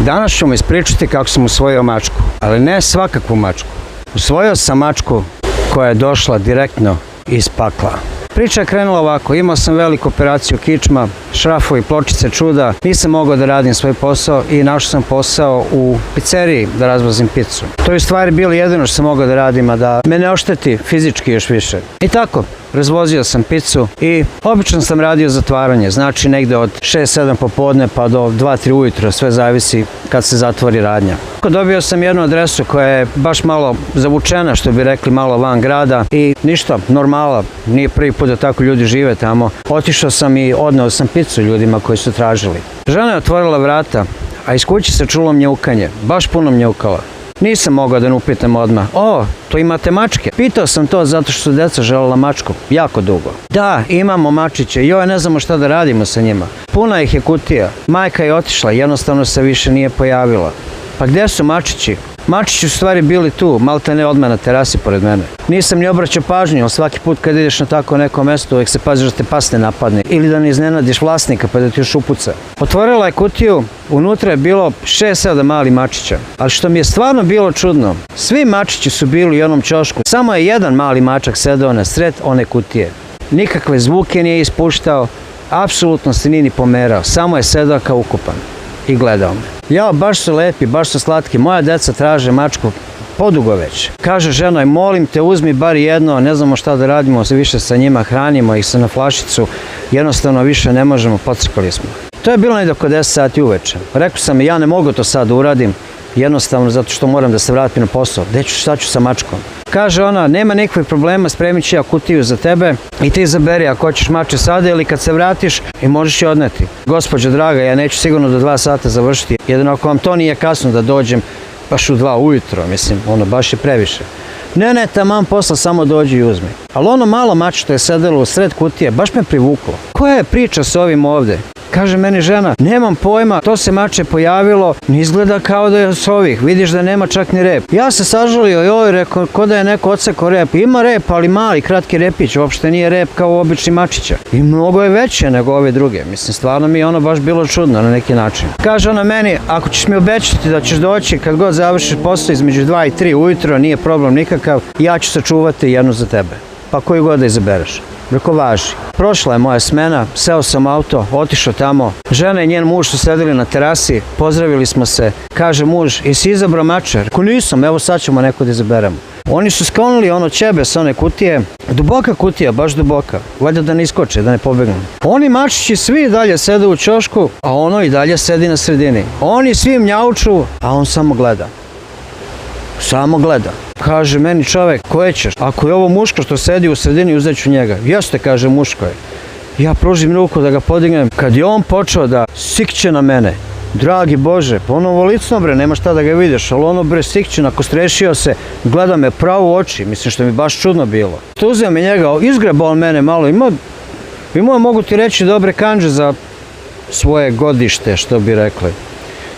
Danas ću mu ispričati kako sam usvojio mačku, ali ne svakakvu mačku. Usvojio sam mačku koja je došla direktno iz pakla. Priča je krenula ovako, imao sam veliku operaciju kičma, šrafovi, pločice, čuda, nisam mogao da radim svoj posao i našao sam posao u pizzeriji da razvozim picu. To je u stvari bilo jedino što sam mogao da radim, a da me ne ošteti fizički još više. I tako, razvozio sam picu i obično sam radio zatvaranje, znači negde od 6-7 popodne pa do 2-3 ujutro, sve zavisi kad se zatvori radnja. Dobio sam jednu adresu koja je baš malo zavučena, što bi rekli, malo van grada i ništa, normala, nije prvi put da tako ljudi žive tamo. Otišao sam i odneo sam picu ljudima koji su tražili. Žena je otvorila vrata, a iz kuće se čulo mnjukanje, baš puno mnjukala. Nisam mogao da ne upitam odmah, to imate mačke? Pitao sam to zato što su deca želela mačku, jako dugo. Da, imamo mačiće, ne znamo šta da radimo sa njima. Puna ih je kutija, majka je otišla, jednostavno se više nije pojavila. Pa gde su mačići? Mačići su stvari bili tu, malte ne odmah na terasi pored mene. Nisam ni obraćao pažnju, ali svaki put kad ideš na tako neko mesto, uvijek se paziš da te pas ne napadne. Ili da ne iznenadiš vlasnika pa da ti još upuca. Otvorila je kutiju, unutra je bilo 6-7 malih mačića. Ali što mi je stvarno bilo čudno, svi mačići su bili u jednom ćošku. Samo je jedan mali mačak sedeo na sred one kutije. Nikakve zvuke nije ispuštao, apsolutno se nije ni pomerao, samo je sedao kao ukupan i gledao me. Baš su lepi, baš su slatki, moja deca traže mačku podugo već. Kaže žena, molim te, uzmi bar jedno, ne znamo šta da radimo više sa njima, hranimo ih se na flašicu, jednostavno više ne možemo, pocrkali smo. To je bilo negdje oko 10 sati uveče. Rekao sam, ja ne mogu to sad da uradim, jednostavno zato što moram da se vratim na posao. Šta ću sa mačkom? Kaže ona, nema nikakvih problema, spremit ću ja kutiju za tebe i ti izaberi ako hoćeš mače sada ili kad se vratiš i možeš je odneti. Gospođo draga, ja neću sigurno do 2 sata završiti, jedino ako vam to nije kasno da dođem baš u 2 ujutro, baš je previše. Ne, taman posla, samo dođi i uzmi. Ali ono malo mače što je sedelo u sred kutije, baš me privuklo. Koja je priča s ovim ovde? Kaže meni žena, nemam pojma, to se mače pojavilo, ne izgleda kao da je s ovih, vidiš da nema čak ni rep. Ja se sažalio, rekao, ko da je neko odsekao rep. Ima rep, ali mali, kratki repić, uopšte nije rep kao obični mačića. I mnogo je veće nego ove druge. Stvarno mi je ono baš bilo čudno na neki način. Kaže ona meni, ako ćeš mi obećati da ćeš doći kad god završiš posao između 2 i 3 ujutro, nije problem nikakav, ja ću sačuvati jednu za tebe. Pa koju god da izabereš. Rekao, važi. Prošla je moja smena, seo sam u auto, otišao tamo. Žena i njen muž su sedeli na terasi, pozdravili smo se. Kaže muž, jesi izabrao mače? Rekao, nisam, evo sad ćemo neko da izaberemo. Oni su sklonili ono ćebe sa one kutije, duboka kutija, baš duboka, valjda da ne iskoče, da ne pobegnu. Oni mačići svi dalje sede u ćošku, a ono i dalje sedi na sredini. Oni svi mnjauču, a on samo gleda. Samo gleda. Kaže meni čovek, koje ćeš? Ako je ovo muško što sedi u sredini, uzet ću njega. Jeste, kaže, muško je. Ja pružim ruku da ga podignem. Kad je on počeo da sikće na mene, dragi Bože, pa ono volicno bre, nema šta da ga vidiš, ali ono bre sikće, nakostrešio se, gleda me pravo u oči, što mi baš čudno bilo. To uzeo mi njega, izgrebao on mene malo, imao mogu ti reći dobre kanđe za svoje godište, što bi rekli.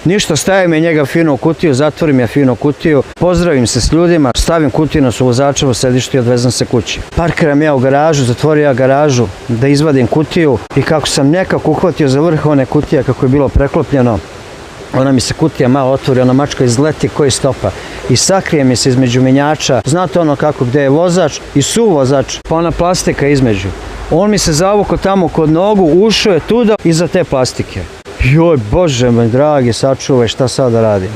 Ništa, stavim je njega fino u kutiju, zatvorim je fino u kutiju, pozdravim se s ljudima, stavim kutiju na suvozačevo sedište i odvezam se kući. Parkiram ja u garažu, zatvorim ja garažu da izvadim kutiju i kako sam nekako uhvatio za vrh one kutije kako je bilo preklopljeno, ona mi se kutija malo otvori, ona mačka izleti koji stopa i sakrije mi se između menjača, znate ono kako gde je vozač i suvozač, pa ona plastika između. On mi se zavukao tamo kod nogu, ušao je tuda iza te plastike. Joj, Bože moj dragi, sačuvaj, šta sad da radim?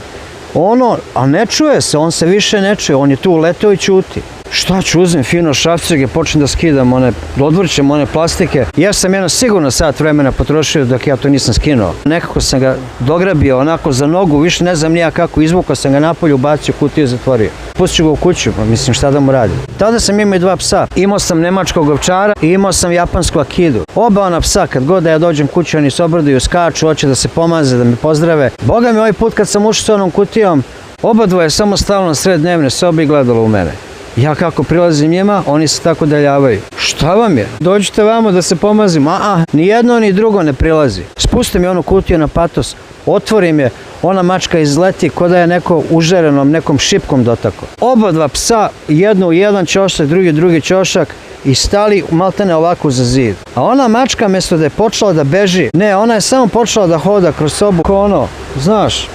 A ne čuje se, on se više ne čuje, on je tu uleteo i ćuti. Šta ću, uzem fino šrafcige, počnem da skidam odvrćem one plastike. Ja sam sigurno sat vremena potrošio dok ja to nisam skinuo. Nekako sam ga dograbio onako za nogu, više ne znam nija kako, izvukao sam ga napolje, ubacio kutiju i zatvorio. Pustit ću ga u kuću, šta da mu radim. Tada sam imao i 2 psa. Imao sam nemačkog ovčara i imao sam japansku akidu. Oba ona psa, kad god da ja dođem kući, oni se obraduju, skaču, hoće da se pomaze, da me pozdrave. Boga mi, ovaj put kad sam ušao s onom kutijom, oba dvoje samo stalo na sred dnevne sobe i gledalo u mene. Ja kako prilazim njima, oni se tako daljavaju. Šta vam je? Dođite vamo da se pomazim. Ni jedno ni drugo ne prilazi. Spustim je onu kutiju na patos, otvorim je, ona mačka izleti ko da je neko užerenom, nekom šipkom dotako. Oba 2 psa, jedno u jedan ćošak, drugi ćošak i stali maltene ovako za zid. A ona mačka mjesto da je počela da beži, ne, ona je samo počela da hoda kroz sobu ko znaš,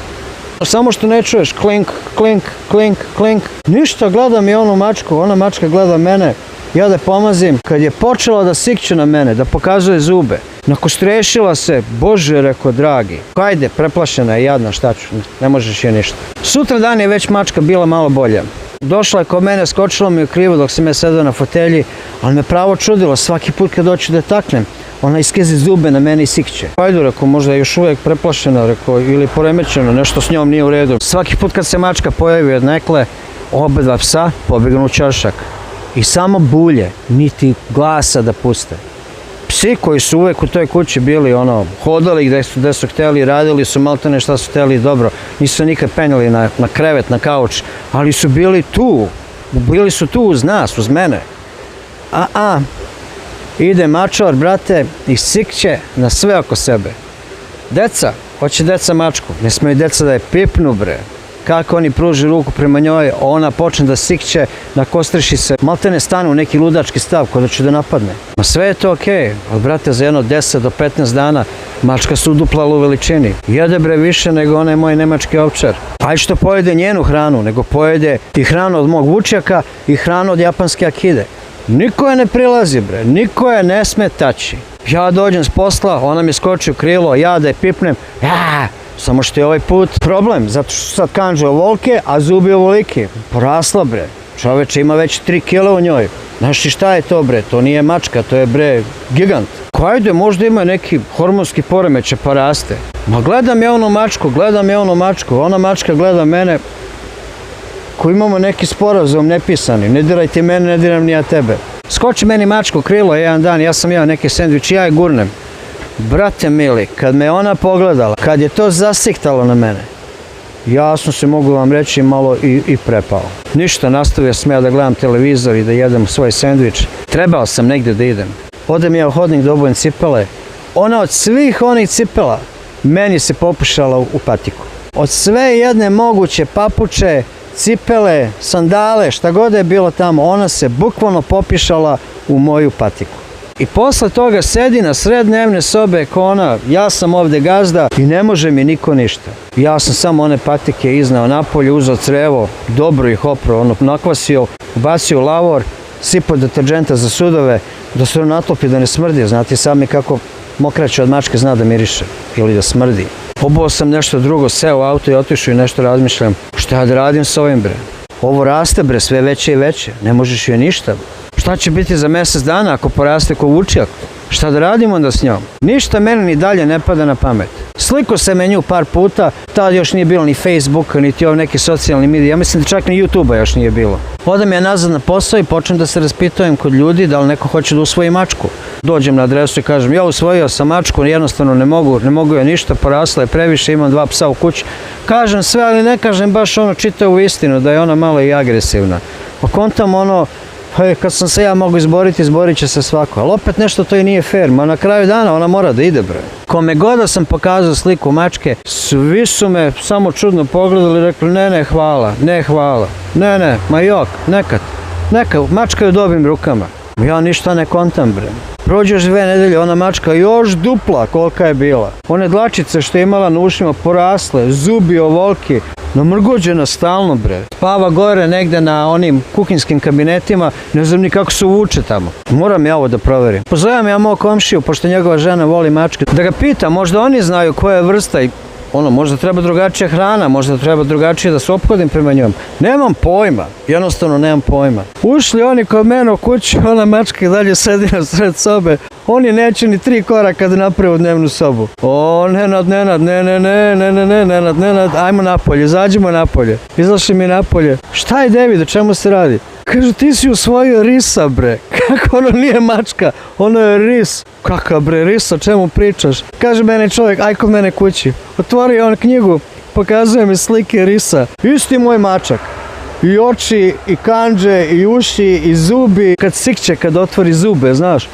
Samo što ne čuješ klink, klink, klink, klink. Ništa, gledam i onu mačku, ona mačka gleda mene. Ja da pomazim, kad je počela da sikće na mene, da pokazuje zube, nakostrešila se, Bože, reko dragi, hajde, preplašena je, jadna, šta ću, ne možeš je ništa. Sutra dan je već mačka bila malo bolja. Došla je kod mene, skočila mi u krivu dok sam ja sedao na fotelji, ali me pravo čudilo, svaki put kad doću da taknem, ona iskezi zube na mene i sikće. Hajde, reko, možda je još uvijek preplašena, reko, ili poremećeno, nešto s njom nije u redu. Svaki put kad se mačka pojavi od nekle, obadva psa pobegnu u ćošak. I samo bulje, niti glasa da puste. Psi koji su uvek u toj kući bili hodali gde su hteli, radili su maltene šta su hteli, dobro, nisu nikad penjali na krevet, na kauč, ali su bili tu uz nas, uz mene. Ide mačor, brate, i sikće na sve oko sebe. Deca, hoće deca mačku, ne smeju deca da je pipnu, bre. Kako oni pruži ruku prema njoj, ona počne da sikće, nakostreši se, maltene stane u neki ludački stav ko da će da napadne. Ma sve je to okej, ali brate, za jedno 10 do 15 dana mačka se uduplala u veličini. Jede bre više nego onaj moj nemački ovčar. Aj što pojede njenu hranu, nego pojede i hranu od mog vučjaka i hranu od japanske akide. Niko je ne prilazi, bre, niko je ne sme taći. Ja dođem s posla, ona mi skoči u krilo, ja da je pipnem, samo što je ovaj put problem, zato što sad kanđe ovolike, a zubi ovoliki. Porasla, bre. Čoveče, ima već 3 kila u njoj. Znaš ti šta je to, bre? To nije mačka, to je, bre, gigant. Hajde, možda ima neki hormonski poremećaj pa raste. Ma gledam ja onu mačku, ona mačka gleda mene, ko imamo neki sporazum nepisani. Ne diraj ti mene, ne diram ni ja tebe. Skoči meni mačko krilo jedan dan, ja sam jeo neki sendvič, ja je gurnem. Brate mili, kad me ona pogledala, kad je to zasiktalo na mene, jasno se mogu vam reći malo i prepao. Ništa, nastavio sam ja da gledam televizor i da jedem svoj sendvič. Trebao sam negdje da idem. Odem ja u hodnik da obujem cipele. Ona od svih onih cipela meni se popušala u patiku. Od sve jedne moguće papuče, cipele, sandale, šta god je bilo tamo, ona se bukvalno popišala u moju patiku. I posle toga sedi na sred dnevne sobe ko ona, ja sam ovde gazda i ne može mi niko ništa. Ja sam samo one patike iznao napolje, uzeo crevo, dobro ih oprao, nakvasio, bacio u lavor, sipao deterđenta za sudove, da se on natlopi da ne smrdi. Znate sami kako mokraća od mačke zna da miriše ili da smrdi. Obuo sam nešto drugo, seo u auto i otišao i nešto razmišljam. Šta da radim s ovim, bre? Ovo raste, bre, sve veće i veće. Ne možeš joj ništa. Šta će biti za mjesec dana ako poraste ko vučjak? Šta da radimo onda s njom? Ništa meni ni dalje ne pada na pamet. Sliko se me nju par puta, tad još nije bilo ni Facebooka, niti ovo neki socijalni mediji, ja mislim da čak ni YouTube-a još nije bilo. Odem ja nazad na posao i počnem da se raspitujem kod ljudi da li neko hoće da usvoji mačku. Dođem na adresu i kažem, ja usvojio sam mačku, jednostavno ne mogu joj ništa, porasla je previše, imam 2 psa u kući. Kažem sve, ali ne kažem baš čitavu istinu, da je ona malo i agresivna. Pa kontam kad sam se ja mogu izboriti, izborit će se svako. Ali opet nešto to i nije fair, ma na kraju dana ona mora da ide, bre. Kome god da sam pokazao sliku mačke, svi su me samo čudno pogledali i rekli ne hvala, ma jok, neka, mačka je u dobrim rukama. Ja ništa ne kontam, bre. Prođe još 2 nedelje, ona mačka još dupla kolika je bila. One dlačice što je imala na ušima porasle, zubi ovoliki, namrgođena stalno, bre. Spava gore negde na onim kuhinskim kabinetima, ne znam ni kako se uvuče tamo. Moram ja ovo da proverim. Pozovem ja mog komšiju, pošto njegova žena voli mačke, da ga pita, možda oni znaju koja je vrsta i možda treba drugačija hrana, možda treba drugačije da se ophodim prema njom. Nemam pojma, jednostavno nemam pojma. Ušli oni kod mene u kući, ona mačka i dalje sedi na sred sobe. Oni neće ni 3 koraka da naprave u dnevnu sobu. Nenad, ajmo napolje, izađimo napolje. Izašli mi napolje. Šta je, David, o čemu se radi? Kaže, ti si usvojio risa, bre. Kako ono nije mačka, ono je ris. Kakav, bre, ris, o čemu pričaš? Kaže mene čovjek, aj kod mene kući. Otvori on knjigu, pokazuje mi slike risa. Isti moj mačak. I oči, i kandže, i uši, i zubi. Kad sikće, kad otvori zube, znaš.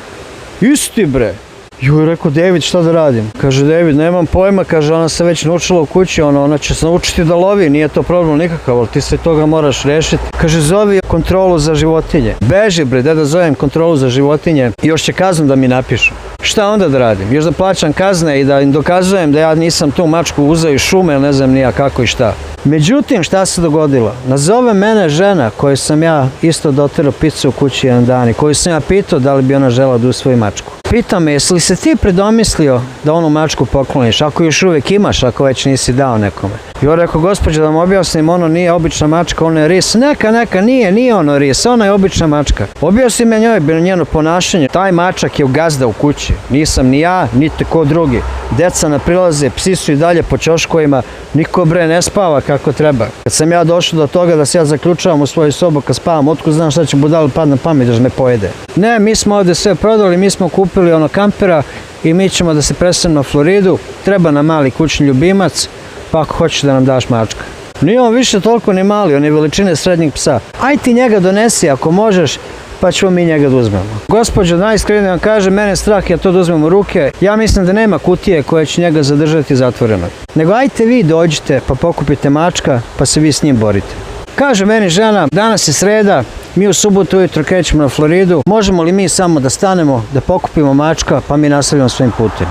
Isti, bre. Joj, rekao, David, šta da radim? Kaže, David, nemam pojma, kaže, ona se već naučila u kući, ona će se naučiti da lovi, nije to problem nikakav, ali ti se toga moraš rešiti. Kaže, zovi kontrolu za životinje. Beži, bre, da zovem kontrolu za životinje i još će kaznu da mi napišu. Šta onda da radim? Još da plaćam kazne i da im dokazujem da ja nisam tu mačku uzeo iz šume, ili ne znam ni ja kako i šta. Međutim, šta se dogodilo? Nazove mene žena koju sam ja isto doterao picu u kući jedan dan i koju sam ja pitao da li bi ona žela da usvoji mačku. Pitao me, jesi li se ti predomislio da onu mačku pokloniš, ako još uvijek imaš, ako već nisi dao nekome? I on rekao, gospođo, da vam objasnim, ono nije obična mačka, ono je ris. Neka, nije ono ris, ona je obična mačka. Objasni me njoj, bilo njeno ponašanje. Taj mačak je gazda u kući. Nisam ni ja, niti ko drugi. Deca ne prilaze, psi su i dalje po ćoškovima, niko bre ne spava kako treba. Kad sam ja došao do toga da se ja zaključavam u svoju sobu kad spavam, otkud znam šta će budalo pad na pamet da me pojede. Ne, mi smo ovdje sve prodali, mi smo kupili ono kampera i mi ćemo da se preselimo na Floridu. Treba nam mali kućni ljubimac, pa ako hoćeš da nam daš mačka. Nije on više toliko ni mali, on je veličine srednjeg psa. Aj ti njega donesi ako možeš, pa ćemo mi njega da uzmemo. Gospođo, najiskrenije vam kaže, mene strah ja to da uzmem u ruke. Ja mislim da nema kutije koja će njega zadržati zatvorenog. Nego ajte vi dođite pa pokupite mačka pa se vi s njim borite. Kaže meni žena, danas je sreda, mi u subotu ujutro krećemo na Floridu, možemo li mi samo da stanemo, da pokupimo mačka pa mi nastavljamo svojim putem.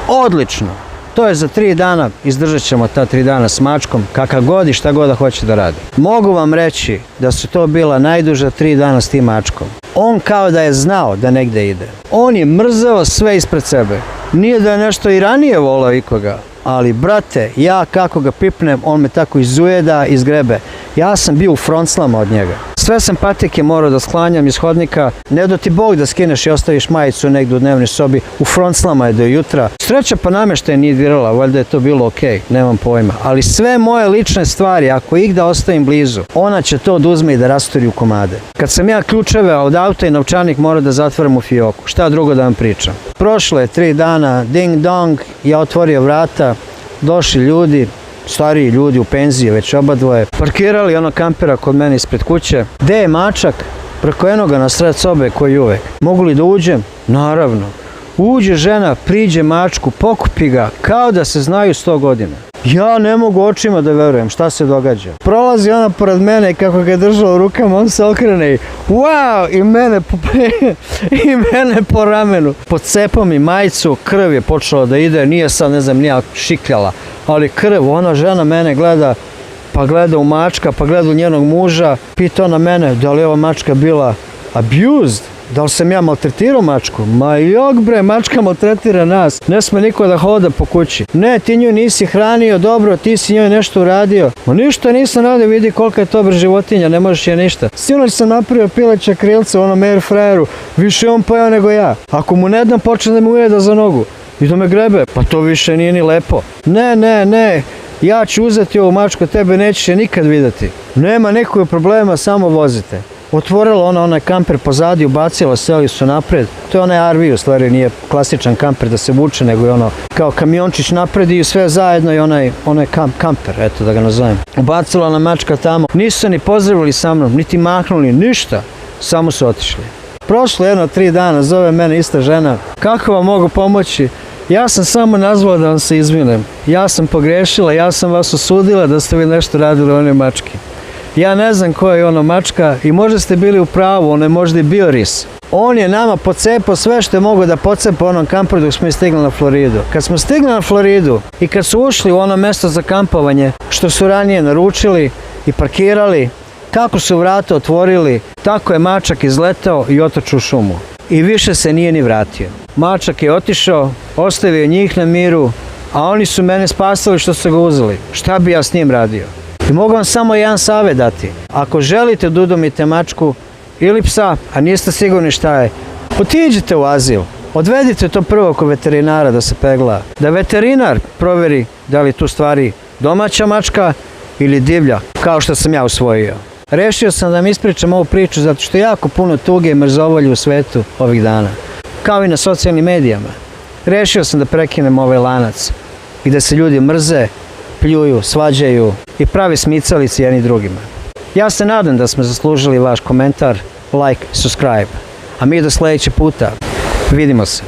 Odlično! To je za 3 dana, izdržat ćemo ta 3 dana s mačkom, kakav god i šta god da hoće da radi. Mogu vam reći da su to bila najduža 3 dana s tim mačkom. On kao da je znao da negde ide. On je mrzeo sve ispred sebe. Nije da je nešto i ranije volao ikoga, ali brate, ja kako ga pipnem, on me tako izujeda, izgrebe. Ja sam bio u fronclama od njega. Sve sam patike morao da sklanjam iz hodnika. Ne do ti Bog da skineš i ostaviš majicu negdje u dnevnoj sobi. U fronclama je do jutra. Sreća pa namještaj nije dirala, valjda je to bilo okej, nemam pojma. Ali sve moje lične stvari, ako ih da ostavim blizu, ona će to da uzme i da rasturi u komade. Kad sam ja ključeve od auta i novčanik morao da zatvorim u fioku, šta drugo da vam pričam. Prošlo je 3 dana, ding dong, ja otvorio vrata, došli ljudi, stariji ljudi u penziji, već oba dvoje, parkirali ono kampera kod mene ispred kuće. Gde je mačak? Preko enoga na sred sobe koji uvek. Mogu li da uđem? Naravno. Uđe žena, priđe mačku, pokupi ga, kao da se znaju 100 godina. Ja ne mogu očima da verujem šta se događa. Prolazi ona pored mene i kako ga je držala u rukama, on se okrene i wow, i mene po ramenu. Pod cepom i majicu, krv je počela da ide, nije sad ne znam nija šikljala, ali krv, ona žena mene gleda, pa gleda u mačka, pa gleda u njenog muža, pita ona mene da li je ova mačka bila abused. Da li sam ja maltretirao mačku? Ma jok bre, mačka maltretira nas. Ne sme niko da hoda po kući. Ne, ti nju nisi hranio dobro, ti si njoj nešto uradio. Ma ništa nisam radio, vidi kolika je to bre životinja, ne možeš je ništa. Sinoć sam napravio pileća krilca u onom air fryeru, više on pojao nego ja. Ako mu ne dam, počne da me ujeda za nogu i da me grebe, pa to više nije ni lepo. Ne, ja ću uzeti ovu mačku, tebe nećeš je nikad vidjeti. Nema nekog problema, samo vozite. Otvorila ona onaj kamper pozadi, ubacila, seli su napred. To je onaj RV u stvari, nije klasičan kamper da se vuče, nego je ono kao kamiončić napred i sve zajedno i onaj kamper, eto da ga nazovem. Ubacila ona mačka tamo, nisu se ni pozdravili sa mnom, niti mahnuli, ništa, samo su otišli. Prošlo 3 dana, zove mene ista žena, kako vam mogu pomoći? Ja sam samo nazvala da vam se izvinem. Ja sam pogrešila, ja sam vas osudila da ste vi nešto radili u onoj mački. Ja ne znam koja je ono mačka i možda ste bili u pravu, on je možda i bio ris. On je nama pocepao sve što je mogo da pocepa u onom kamperu dok smo stigli na Floridu. Kad smo stigli na Floridu i kad su ušli u ono mesto za kampovanje, što su ranije naručili i parkirali, kako su vrata otvorili, tako je mačak izletao i otišao u šumu. I više se nije ni vratio. Mačak je otišao, ostavio njih na miru, a oni su mene spasili što su ga uzeli. Šta bi ja s njim radio? I mogu vam samo jedan savjet dati. Ako želite da udomite mačku ili psa, a niste sigurni šta je, otiđite u azil. Odvedite to prvo kod veterinara da se pegla. Da veterinar proveri da li tu stvari domaća mačka ili divlja, kao što sam ja usvojio. Rešio sam da vam ispričam ovu priču zato što je jako puno tuge i mrzovolje u svetu ovih dana. Kao i na socijalnim medijama. Rešio sam da prekinem ovaj lanac i da se ljudi mrze, pljuju, svađaju i pravi smicalici jedni drugima. Ja se nadam da smo zaslužili vaš komentar, like, subscribe. A mi do sljedećeg puta. Vidimo se.